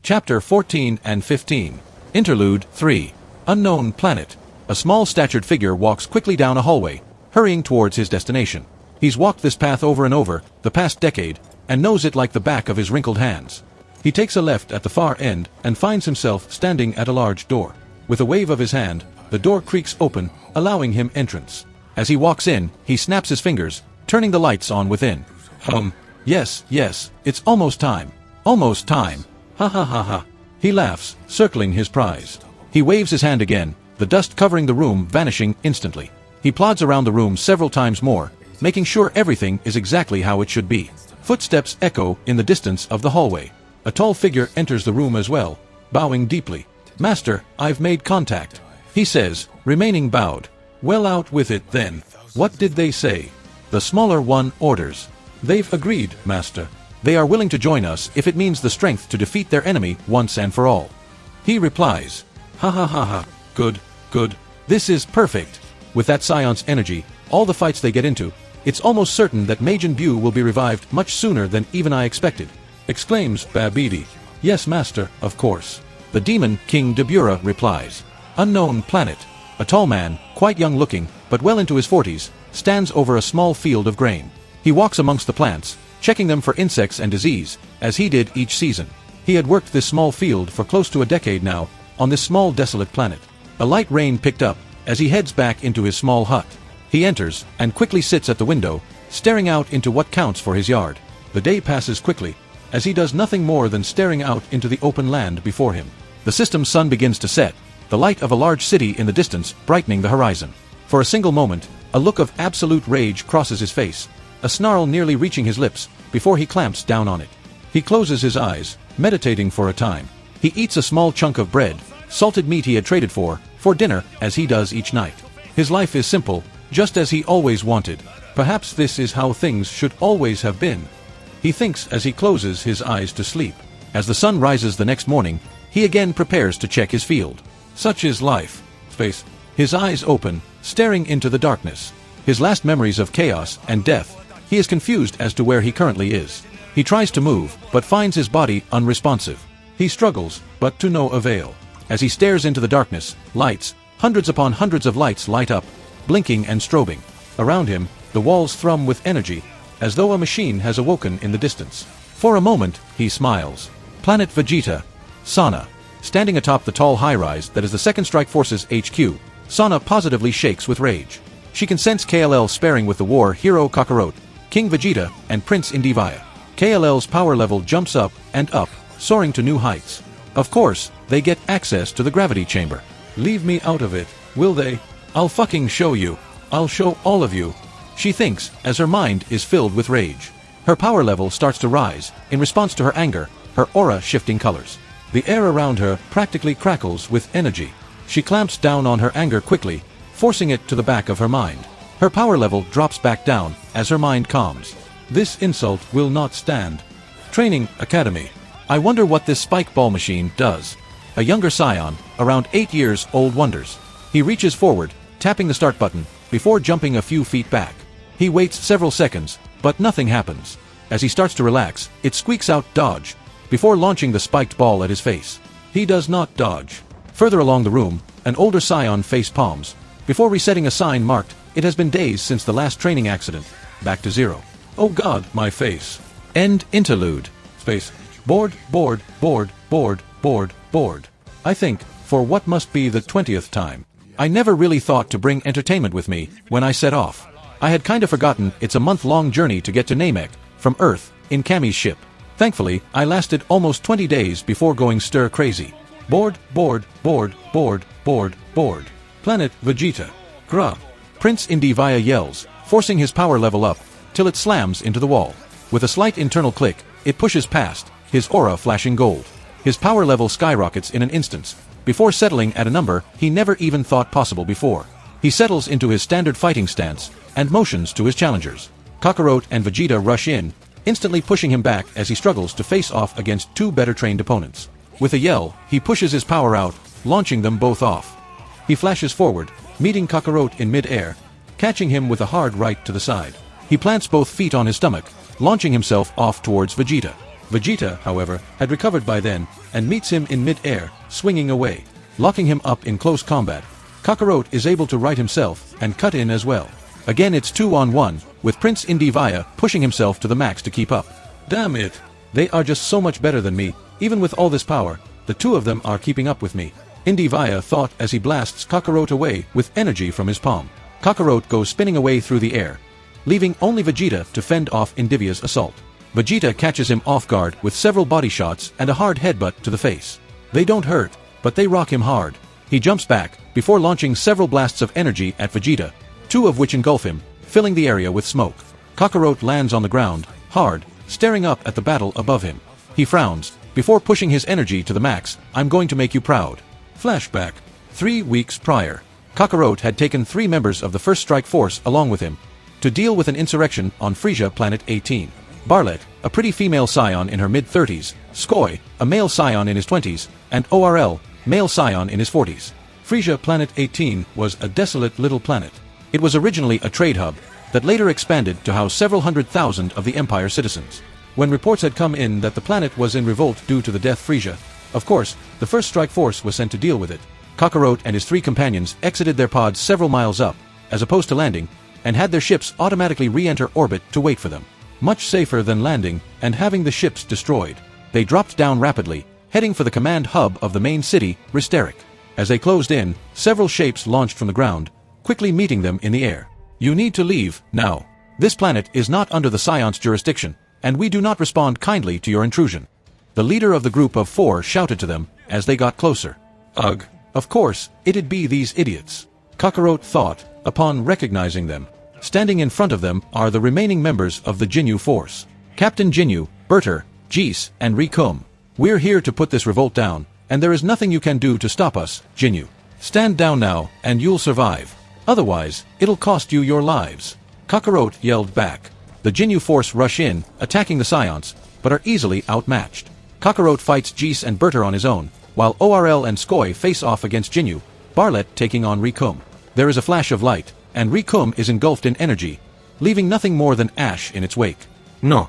Chapter 14 and 15. Interlude 3. Unknown Planet. A small-statured figure walks quickly down a hallway, hurrying towards his destination. He's walked this path over and over, the past decade, and knows it like the back of his wrinkled hands. He takes a left at the far end and finds himself standing at a large door. With a wave of his hand, the door creaks open, allowing him entrance. As he walks in, he snaps his fingers, turning the lights on within. Yes, it's almost time. Almost time. Ha ha ha ha. He laughs, circling his prize. He waves his hand again, the dust covering the room vanishing instantly. He plods around the room several times more, making sure everything is exactly how it should be. Footsteps echo in the distance of the hallway. A tall figure enters the room as well, bowing deeply. "Master, I've made contact," he says, remaining bowed. "Well, out with it then. What did they say?" The smaller one orders. "They've agreed, Master. They are willing to join us if it means the strength to defeat their enemy once and for all." He replies. Ha ha ha ha. Good. This is perfect. With that Scion's energy, all the fights they get into, it's almost certain that Majin Buu will be revived much sooner than even I expected, exclaims Babidi. "Yes, Master, of course." The demon King Dabura replies. Unknown Planet. A tall man, quite young looking, but well into his 40s, stands over a small field of grain. He walks amongst the plants, checking them for insects and disease, as he did each season. He had worked this small field for close to a decade now, on this small desolate planet. A light rain picked up, as he heads back into his small hut. He enters, and quickly sits at the window, staring out into what counts for his yard. The day passes quickly, as he does nothing more than staring out into the open land before him. The system's sun begins to set, the light of a large city in the distance brightening the horizon. For a single moment, a look of absolute rage crosses his face, a snarl nearly reaching his lips, before he clamps down on it. He closes his eyes, meditating for a time. He eats a small chunk of bread, salted meat he had traded for dinner, as he does each night. His life is simple, just as he always wanted. Perhaps this is how things should always have been. He thinks as he closes his eyes to sleep. As the sun rises the next morning, he again prepares to check his field. Such is life. Space. His eyes open, staring into the darkness. His last memories of chaos and death. He is confused as to where he currently is. He tries to move, but finds his body unresponsive. He struggles, but to no avail. As he stares into the darkness, lights, hundreds upon hundreds of lights light up, blinking and strobing. Around him, the walls thrum with energy, as though a machine has awoken in the distance. For a moment, he smiles. Planet Vegeta. Sana. Standing atop the tall high-rise that is the Second Strike Force's HQ, Sana positively shakes with rage. She can sense KLL sparring with the war hero Kakarot, King Vegeta, and Prince Indivaya. KLL's power level jumps up and up, soaring to new heights. Of course, they get access to the gravity chamber. Leave me out of it, will they? I'll fucking show you. I'll show all of you. She thinks, as her mind is filled with rage. Her power level starts to rise, in response to her anger, her aura shifting colors. The air around her practically crackles with energy. She clamps down on her anger quickly, forcing it to the back of her mind. Her power level drops back down, as her mind calms. This insult will not stand. Training Academy. I wonder what this spike ball machine does. A younger Scion, around 8 years old, wonders. He reaches forward, tapping the start button, before jumping a few feet back. He waits several seconds, but nothing happens. As he starts to relax, it squeaks out "dodge," before launching the spiked ball at his face. He does not dodge. Further along the room, an older Scion face palms, before resetting a sign marked, "It has been days since the last training accident. Back to zero. Oh God, my face." End interlude. Space. Bored. I think, for what must be the 20th time. I never really thought to bring entertainment with me when I set off. I had kinda forgotten it's a month-long journey to get to Namek, from Earth, in Kami's ship. Thankfully, I lasted almost 20 days before going stir-crazy. Bored. Planet Vegeta. Grah. Prince Indivaya yells, forcing his power level up, till it slams into the wall. With a slight internal click, it pushes past, his aura flashing gold. His power level skyrockets in an instant, before settling at a number he never even thought possible before. He settles into his standard fighting stance, and motions to his challengers. Kakarot and Vegeta rush in, instantly pushing him back as he struggles to face off against two better-trained opponents. With a yell, he pushes his power out, launching them both off. He flashes forward, meeting Kakarot in mid-air, catching him with a hard right to the side. He plants both feet on his stomach, launching himself off towards Vegeta. Vegeta, however, had recovered by then, and meets him in mid-air, swinging away, locking him up in close combat. Kakarot is able to right himself, and cut in as well. Again it's 2-on-1, with Prince Indivaya pushing himself to the max to keep up. Damn it! They are just so much better than me, even with all this power, the two of them are keeping up with me. Indivaya thought as he blasts Kakarot away with energy from his palm. Kakarot goes spinning away through the air, leaving only Vegeta to fend off Indivia's assault. Vegeta catches him off guard with several body shots and a hard headbutt to the face. They don't hurt, but they rock him hard. He jumps back, before launching several blasts of energy at Vegeta, two of which engulf him, filling the area with smoke. Kakarot lands on the ground, hard, staring up at the battle above him. He frowns, before pushing his energy to the max. I'm going to make you proud. Flashback. 3 weeks prior, Kakarot had taken 3 members of the First Strike Force along with him to deal with an insurrection on Frisia Planet 18. Barlet, a pretty female scion in her mid-30s, Skoy, a male scion in his 20s, and ORL, male scion in his 40s. Frisia Planet 18 was a desolate little planet. It was originally a trade hub that later expanded to house several 100,000 of the Empire citizens. When reports had come in that the planet was in revolt due to the death Frisia, of course, the First Strike Force was sent to deal with it. Kakarot and his 3 companions exited their pods several miles up, as opposed to landing, and had their ships automatically re-enter orbit to wait for them. Much safer than landing and having the ships destroyed. They dropped down rapidly, heading for the command hub of the main city, Risterik. As they closed in, several shapes launched from the ground, quickly meeting them in the air. You need to leave, now. This planet is not under the Scion's jurisdiction, and we do not respond kindly to your intrusion. The leader of the group of 4 shouted to them, as they got closer. Ugh. Of course, it'd be these idiots. Kakarot thought, upon recognizing them. Standing in front of them are the remaining members of the Jinyu force. Captain Jinyu, Berter, Jis, and Rikum. We're here to put this revolt down, and there is nothing you can do to stop us, Jinyu. Stand down now, and you'll survive. Otherwise, it'll cost you your lives. Kakarot yelled back. The Jinyu force rush in, attacking the Scions, but are easily outmatched. Kakarot fights Jis and Berter on his own, while ORL and Skoy face off against Jinyu, Barlet taking on Rikum. There is a flash of light, and Rikum is engulfed in energy, leaving nothing more than ash in its wake. No.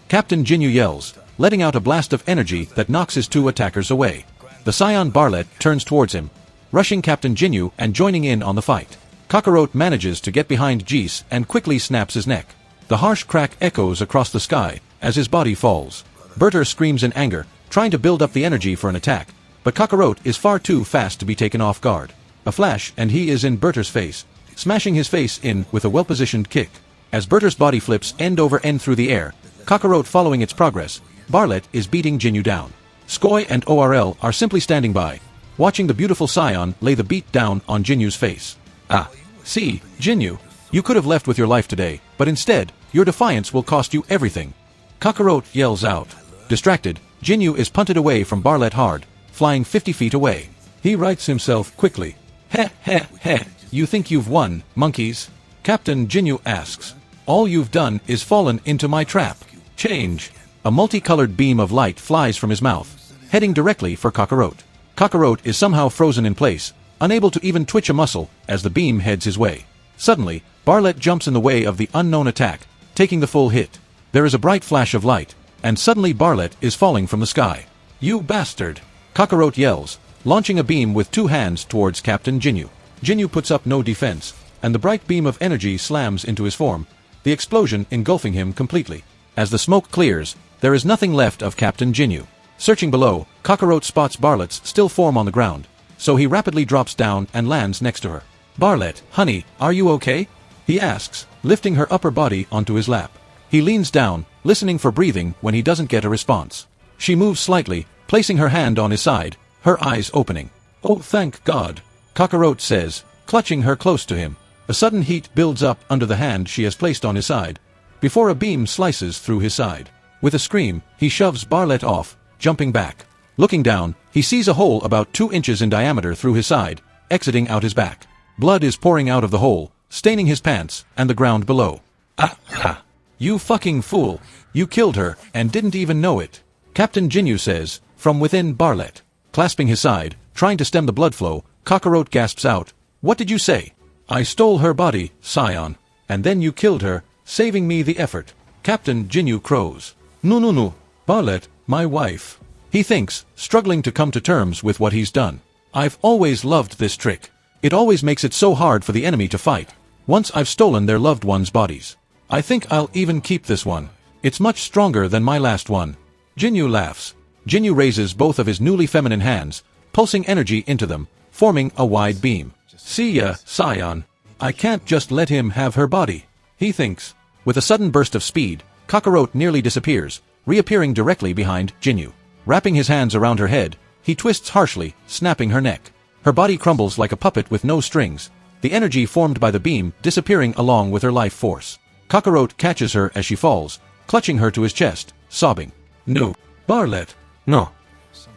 Captain Jinyu yells, letting out a blast of energy that knocks his 2 attackers away. The Scion Barlet turns towards him, rushing Captain Jinyu and joining in on the fight. Kakarot manages to get behind Jis and quickly snaps his neck. The harsh crack echoes across the sky as his body falls. Berter screams in anger, trying to build up the energy for an attack, but Kakarot is far too fast to be taken off guard. A flash and he is in Berter's face, smashing his face in with a well-positioned kick. As Berter's body flips end over end through the air, Kakarot following its progress, Barlet is beating Jinyu down. Skoy and ORL are simply standing by, watching the beautiful Scion lay the beat down on Jinyu's face. Ah. See, Jinyu, you could have left with your life today, but instead, your defiance will cost you everything. Kakarot yells out. Distracted, Jinyu is punted away from Barlet hard, flying 50 feet away. He rights himself quickly. Heh heh heh, you think you've won, monkeys? Captain Jinyu asks. All you've done is fallen into my trap. Change. A multicolored beam of light flies from his mouth, heading directly for Kakarot. Kakarot is somehow frozen in place, unable to even twitch a muscle as the beam heads his way. Suddenly, Barlet jumps in the way of the unknown attack, taking the full hit. There is a bright flash of light, and suddenly Barlet is falling from the sky. You bastard! Kakarot yells, launching a beam with 2 hands towards Captain Jinyu. Jinyu puts up no defense, and the bright beam of energy slams into his form, the explosion engulfing him completely. As the smoke clears, there is nothing left of Captain Jinyu. Searching below, Kakarot spots Barlet's still form on the ground, so he rapidly drops down and lands next to her. Barlet, honey, are you okay? He asks, lifting her upper body onto his lap. He leans down, listening for breathing when he doesn't get a response. She moves slightly, placing her hand on his side, her eyes opening. Oh, thank God, Kakarot says, clutching her close to him. A sudden heat builds up under the hand she has placed on his side, before a beam slices through his side. With a scream, he shoves Barlet off, jumping back. Looking down, he sees a hole about 2 inches in diameter through his side, exiting out his back. Blood is pouring out of the hole, staining his pants and the ground below. Ah ha! You fucking fool! You killed her, and didn't even know it. Captain Jinyu says, from within Barlet. Clasping his side, trying to stem the blood flow, Kakarot gasps out, what did you say? I stole her body, Scion, and then you killed her, saving me the effort. Captain Jinyu crows. No. Barlet, my wife. He thinks, struggling to come to terms with what he's done. I've always loved this trick. It always makes it so hard for the enemy to fight. Once I've stolen their loved ones' bodies. I think I'll even keep this one. It's much stronger than my last one. Jinyu laughs. Jinyu raises both of his newly feminine hands, pulsing energy into them, forming a wide beam. See ya, Scion. I can't just let him have her body. He thinks. With a sudden burst of speed, Kakarot nearly disappears, reappearing directly behind Jinyu. Wrapping his hands around her head, he twists harshly, snapping her neck. Her body crumbles like a puppet with no strings, the energy formed by the beam disappearing along with her life force. Kakarot catches her as she falls, clutching her to his chest, sobbing. No. Barlet. No.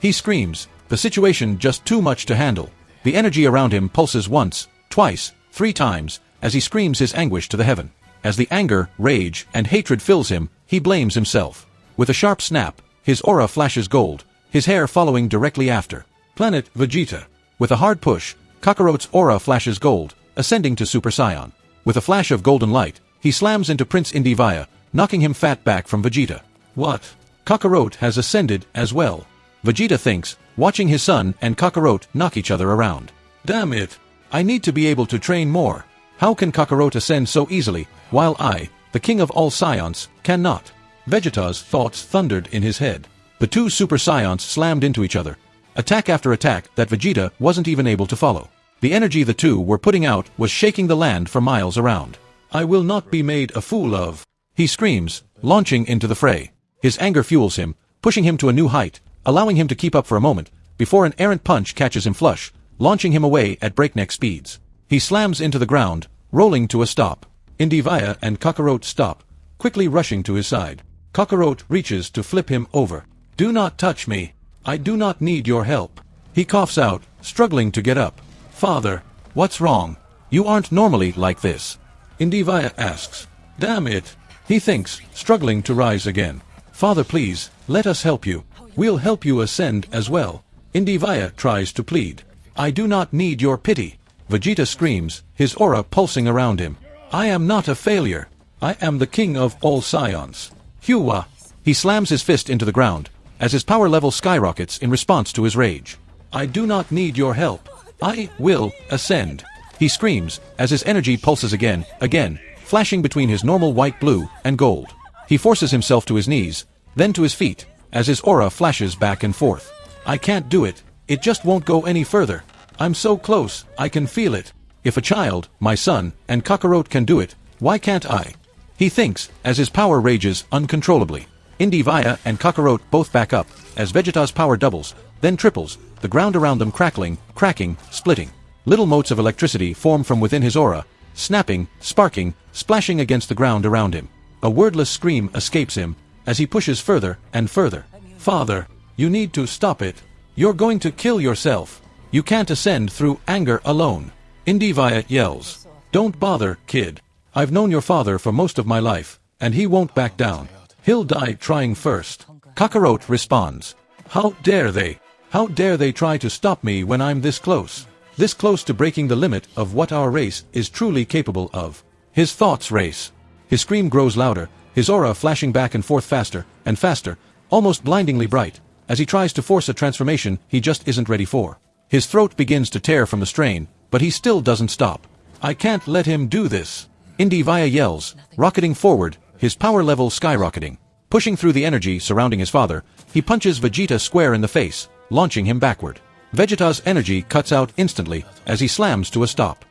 He screams, the situation just too much to handle. The energy around him pulses once, twice, 3 times, as he screams his anguish to the heaven. As the anger, rage, and hatred fills him, he blames himself. With a sharp snap, his aura flashes gold, his hair following directly after. Planet Vegeta. With a hard push, Kakarot's aura flashes gold, ascending to Super Saiyan. With a flash of golden light, he slams into Prince Indivaya, knocking him fat back from Vegeta. What? Kakarot has ascended as well. Vegeta thinks, watching his son and Kakarot knock each other around. Damn it! I need to be able to train more. How can Kakarot ascend so easily, while I, the king of all Saiyans, cannot? Vegeta's thoughts thundered in his head. The 2 Super Saiyans slammed into each other. Attack after attack that Vegeta wasn't even able to follow. The energy the two were putting out was shaking the land for miles around. I will not be made a fool of. He screams, launching into the fray. His anger fuels him, pushing him to a new height, allowing him to keep up for a moment, before an errant punch catches him flush, launching him away at breakneck speeds. He slams into the ground, rolling to a stop. Indivaya and Kakarot stop, quickly rushing to his side. Kakarot reaches to flip him over. Do not touch me. I do not need your help. He coughs out, struggling to get up. Father, what's wrong? You aren't normally like this. Indivaya asks. Damn it. He thinks, struggling to rise again. Father, please, let us help you. We'll help you ascend as well. Indivaya tries to plead. I do not need your pity. Vegeta screams, his aura pulsing around him. I am not a failure. I am the king of all Saiyans. Hua. He slams his fist into the ground, as his power level skyrockets in response to his rage. I do not need your help. I will ascend. He screams, as his energy pulses again, flashing between his normal white, blue, and gold. He forces himself to his knees, then to his feet, as his aura flashes back and forth. I can't do it. It just won't go any further. I'm so close, I can feel it. If a child, my son, and Kakarot can do it, why can't I? He thinks, as his power rages uncontrollably. Indivaya and Kakarot both back up, as Vegeta's power doubles, then triples, the ground around them crackling, cracking, splitting. Little motes of electricity form from within his aura, snapping, sparking, splashing against the ground around him. A wordless scream escapes him, as he pushes further and further. Father, you need to stop it. You're going to kill yourself. You can't ascend through anger alone. Indivaya yells. Don't bother, kid. I've known your father for most of my life, and he won't back down. He'll die trying first. Kakarot responds. How dare they? How dare they try to stop me when I'm this close? This close to breaking the limit of what our race is truly capable of. His thoughts race. His scream grows louder, his aura flashing back and forth faster and faster, almost blindingly bright, as he tries to force a transformation he just isn't ready for. His throat begins to tear from the strain, but he still doesn't stop. I can't let him do this. Indivaya yells, rocketing forward, his power level skyrocketing. Pushing through the energy surrounding his father, he punches Vegeta square in the face, launching him backward. Vegeta's energy cuts out instantly, as he slams to a stop.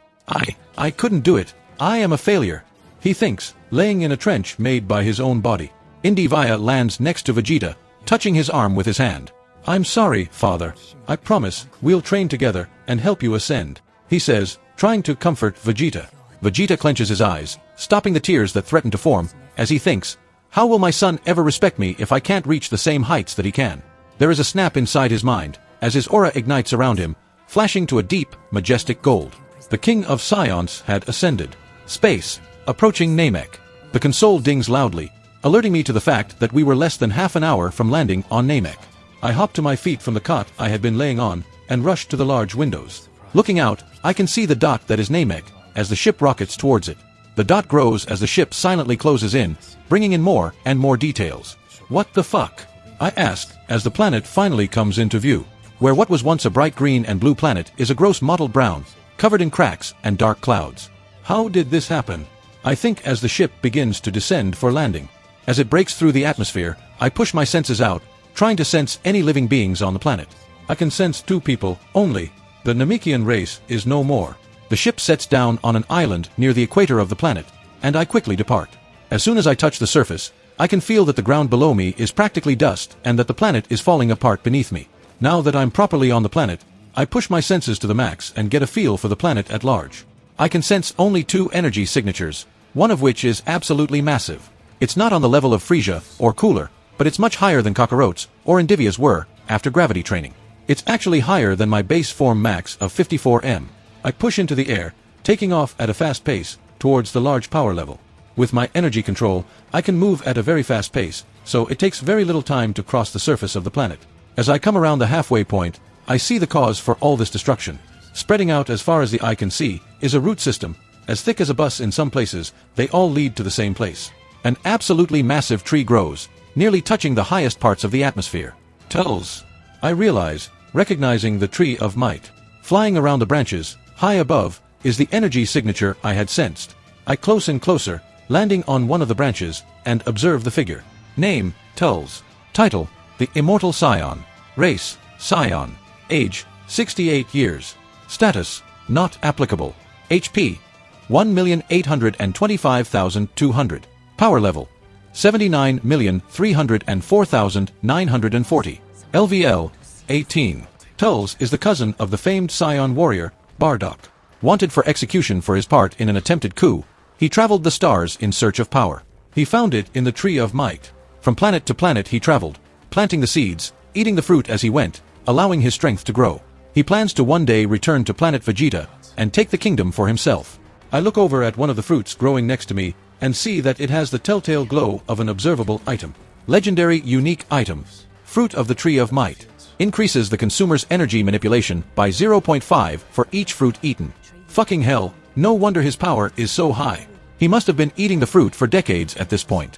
I couldn't do it. I am a failure. He thinks, laying in a trench made by his own body. Indivaya lands next to Vegeta, touching his arm with his hand. I'm sorry, father. I promise, we'll train together, and help you ascend. He says, trying to comfort Vegeta. Vegeta clenches his eyes, stopping the tears that threaten to form, as he thinks, how will my son ever respect me if I can't reach the same heights that he can? There is a snap inside his mind, as his aura ignites around him, flashing to a deep, majestic gold. The king of Saiyans had ascended. Space, approaching Namek. The console dings loudly, alerting me to the fact that we were less than half an hour from landing on Namek. I hop to my feet from the cot I had been laying on, and rush to the large windows. Looking out, I can see the dot that is Namek, as the ship rockets towards it. The dot grows as the ship silently closes in, bringing in more and more details. What the fuck? I ask, as the planet finally comes into view. Where what was once a bright green and blue planet is a gross mottled brown, covered in cracks and dark clouds. How did this happen? I think as the ship begins to descend for landing. As it breaks through the atmosphere, I push my senses out, trying to sense any living beings on the planet. I can sense 2 people, only. The Namekian race is no more. The ship sets down on an island near the equator of the planet, and I quickly depart. As soon as I touch the surface, I can feel that the ground below me is practically dust and that the planet is falling apart beneath me. Now that I'm properly on the planet, I push my senses to the max and get a feel for the planet at large. I can sense only 2 energy signatures, one of which is absolutely massive. It's not on the level of Frisia or Cooler, but it's much higher than Kakarote's or Indivia's were after gravity training. It's actually higher than my base form max of 54 m. I push into the air, taking off at a fast pace towards the large power level. With my energy control, I can move at a very fast pace, so it takes very little time to cross the surface of the planet. As I come around the halfway point, I see the cause for all this destruction. Spreading out as far as the eye can see is a root system, as thick as a bus in some places. They all lead to the same place. An absolutely massive tree grows, nearly touching the highest parts of the atmosphere. Tells. I realize, recognizing the tree of might. Flying around the branches, high above, is the energy signature I had sensed. I close in closer, landing on one of the branches, and observe the figure. Name, Tulls. Title, The Immortal Scion. Race, Scion. Age, 68 years. Status, not applicable. HP, 1,825,200. Power level, 79,304,940. LVL, 18. Tulls is the cousin of the famed Scion warrior, Bardock. Wanted for execution for his part in an attempted coup, he traveled the stars in search of power. He found it in the Tree of Might. From planet to planet he traveled, planting the seeds, eating the fruit as he went, allowing his strength to grow. He plans to one day return to planet Vegeta and take the kingdom for himself. I look over at one of the fruits growing next to me and see that it has the telltale glow of an observable item. Legendary unique item. Fruit of the Tree of Might. Increases the consumer's energy manipulation by 0.5 for each fruit eaten. Fucking hell, no wonder his power is so high. He must have been eating the fruit for decades at this point.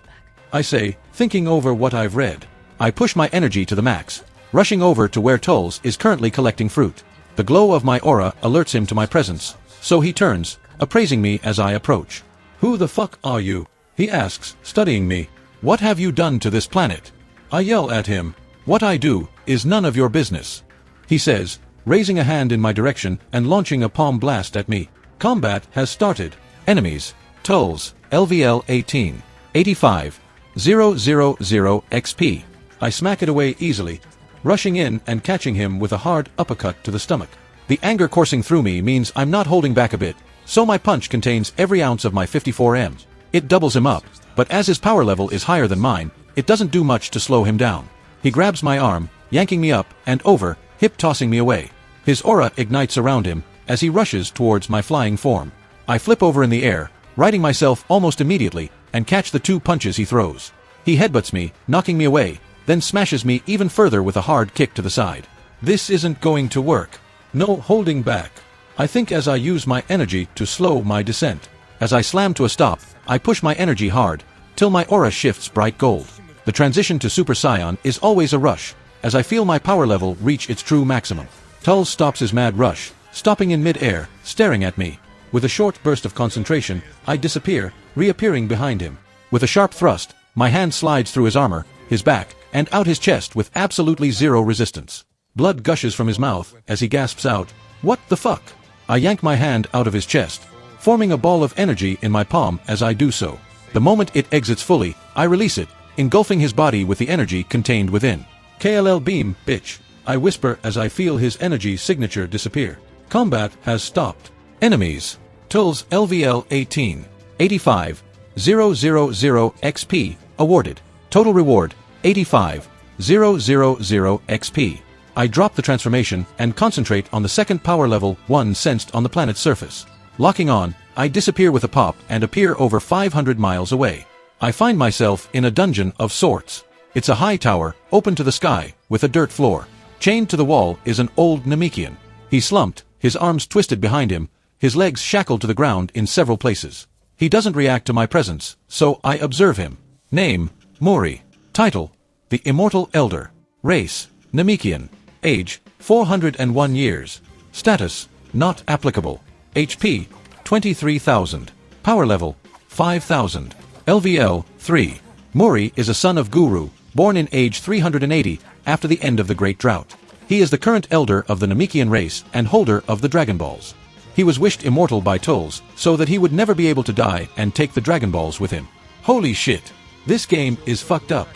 I say, thinking over what I've read. I push my energy to the max, rushing over to where Tulls is currently collecting fruit. The glow of my aura alerts him to my presence, so he turns, appraising me as I approach. Who the fuck are you? He asks, studying me. What have you done to this planet? I yell at him. What I do is none of your business. He says, raising a hand in my direction and launching a palm blast at me. Combat has started. Enemies. Tulls, LVL 18. 85. 000 XP. I smack it away easily, rushing in and catching him with a hard uppercut to the stomach. The anger coursing through me means I'm not holding back a bit, so my punch contains every ounce of my 54 m. It doubles him up, but as his power level is higher than mine, it doesn't do much to slow him down. He grabs my arm, yanking me up and over, hip-tossing me away. His aura ignites around him as he rushes towards my flying form. I flip over in the air, righting myself almost immediately, and catch the 2 punches he throws. He headbutts me, knocking me away, then smashes me even further with a hard kick to the side. This isn't going to work. No holding back. I think as I use my energy to slow my descent. As I slam to a stop, I push my energy hard, till my aura shifts bright gold. The transition to Super Saiyan is always a rush, as I feel my power level reach its true maximum. Tulls stops his mad rush, stopping in mid-air, staring at me. With a short burst of concentration, I disappear, reappearing behind him. With a sharp thrust, my hand slides through his armor, his back, and out his chest with absolutely zero resistance. Blood gushes from his mouth as he gasps out, "What the fuck?" I yank my hand out of his chest, forming a ball of energy in my palm as I do so. The moment it exits fully, I release it, engulfing his body with the energy contained within. KLL beam, bitch, I whisper as I feel his energy signature disappear. Combat has stopped. Enemies. Tulls LVL 18. 85. 000 XP. Awarded. Total reward, 85. 000 XP. I drop the transformation and concentrate on the second power level 1 sensed on the planet's surface. Locking on, I disappear with a pop and appear over 500 miles away. I find myself in a dungeon of sorts. It's a high tower, open to the sky, with a dirt floor. Chained to the wall is an old Namekian. He's slumped, his arms twisted behind him, his legs shackled to the ground in several places. He doesn't react to my presence, so I observe him. Name, Mori. Title, The Immortal Elder. Race, Namekian. Age, 401 years. Status, not applicable. HP, 23,000. Power level, 5,000. LVL, 3. Mori is a son of Guru, born in age 380, after the end of the Great Drought. He is the current elder of the Namekian race and holder of the Dragon Balls. He was wished immortal by Tolls, so that he would never be able to die and take the Dragon Balls with him. Holy shit. This game is fucked up.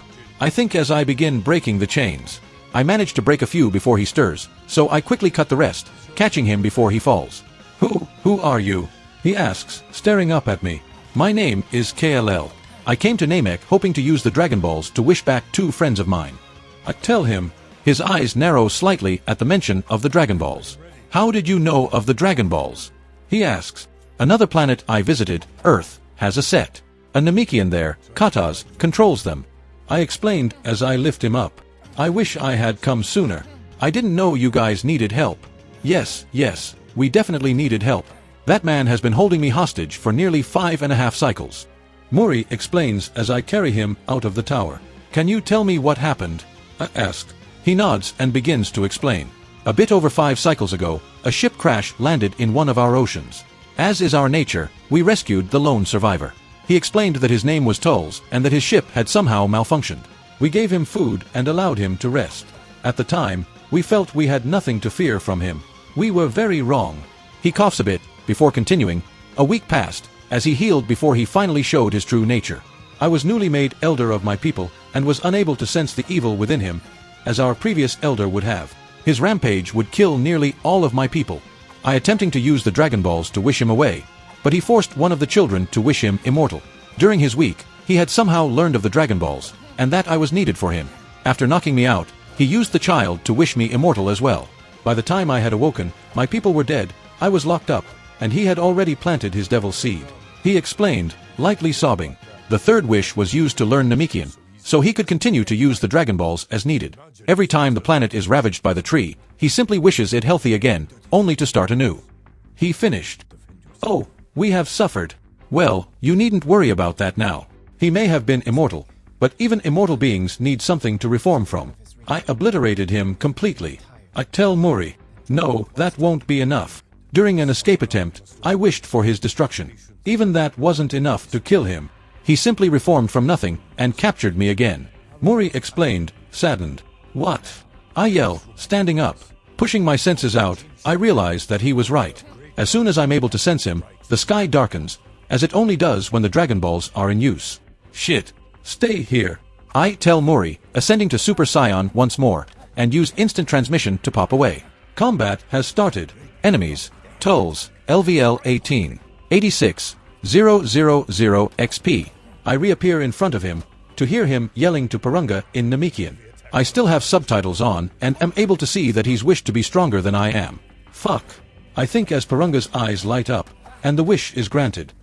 I think as I begin breaking the chains, I manage to break a few before he stirs, so I quickly cut the rest, catching him before he falls. Who are you? He asks, staring up at me. My name is KLL. I came to Namek hoping to use the Dragon Balls to wish back 2 friends of mine. I tell him. His eyes narrow slightly at the mention of the Dragon Balls. How did you know of the Dragon Balls? He asks. Another planet I visited, Earth, has a set. A Namekian there, Kataz, controls them. I explained as I lift him up. I wish I had come sooner. I didn't know you guys needed help. Yes, we definitely needed help. That man has been holding me hostage for nearly 5.5 cycles. Mori explains as I carry him out of the tower. Can you tell me what happened? I asked. He nods and begins to explain. A bit over 5 cycles ago, a ship crash landed in one of our oceans. As is our nature, we rescued the lone survivor. He explained that his name was Tolls and that his ship had somehow malfunctioned. We gave him food and allowed him to rest. At the time, we felt we had nothing to fear from him. We were very wrong. He coughs a bit, before continuing. A week passed, as he healed before he finally showed his true nature. I was newly made elder of my people, and was unable to sense the evil within him, as our previous elder would have. His rampage would kill nearly all of my people. I attempting to use the Dragon Balls to wish him away, but he forced one of the children to wish him immortal. During his week, he had somehow learned of the Dragon Balls, and that I was needed for him. After knocking me out, he used the child to wish me immortal as well. By the time I had awoken, my people were dead, I was locked up, and he had already planted his devil's seed. He explained, lightly sobbing. The third wish was used to learn Namekian, so he could continue to use the Dragon Balls as needed. Every time the planet is ravaged by the tree, he simply wishes it healthy again, only to start anew. He finished. Oh, we have suffered. Well, you needn't worry about that now. He may have been immortal, but even immortal beings need something to reform from. I obliterated him completely. I tell Mori. No, that won't be enough. During an escape attempt, I wished for his destruction. Even that wasn't enough to kill him. He simply reformed from nothing, and captured me again. Mori explained, saddened. What? I yell, standing up. Pushing my senses out, I realize that he was right. As soon as I'm able to sense him, the sky darkens, as it only does when the Dragon Balls are in use. Shit. Stay here. I tell Mori, ascending to Super Saiyan once more, and use instant transmission to pop away. Combat has started. Enemies. Tolls, LVL 18. 86. 000 XP. I reappear in front of him, to hear him yelling to Parunga in Namekian. I still have subtitles on, and am able to see that he's wished to be stronger than I am. Fuck. I think as Parunga's eyes light up, and the wish is granted.